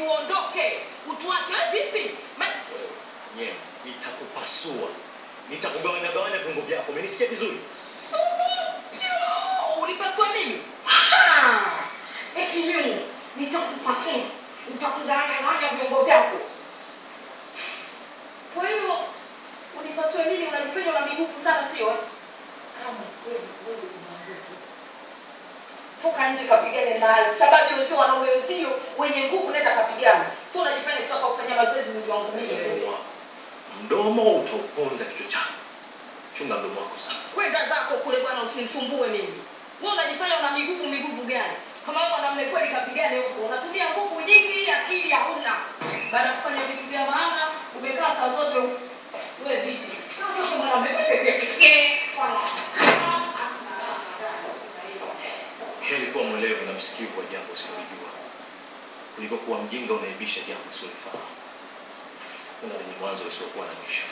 uondoke. Utuache vipi? Wewe, nitakupasua. Nitakugawanya viungo vyako. Umenisikia vizuri? Ulipasua mimi? Eti mimi nitakupasua. Nitakugawanya viungo vyako. Kwa hiyo unipasue mimi unanifanya una migufu sana sio? Kama kweli wewe una nguvu. Toka nje kapigane naye. Sababu yote wanaume wenzio wenye nguvu nenda kapigane. Sio unajifanya kutoka kufanya mazoezi mwili wangu mimi. Mdomo utauponza kichwa chako. Chunga mdomo wako sana. Kwenda zako kule bwana usinisumbue mimi. Wewe unajifanya una migufu gani? Kama wewe mwanamume kweli kapigane huko. Unatumia nguvu nyingi, akili hauna. Baada ya kufanya vitu vya maana, umekaa saa zote wewe vipi? Sasa mwanamume pekee. Heri kuwa mwelevu na msikivu wa jambo usilojua kuliko kuwa mjinga unaibisha jambo usilolifahamu. Kuna lenye mwanzo usiokuwa na mwisho.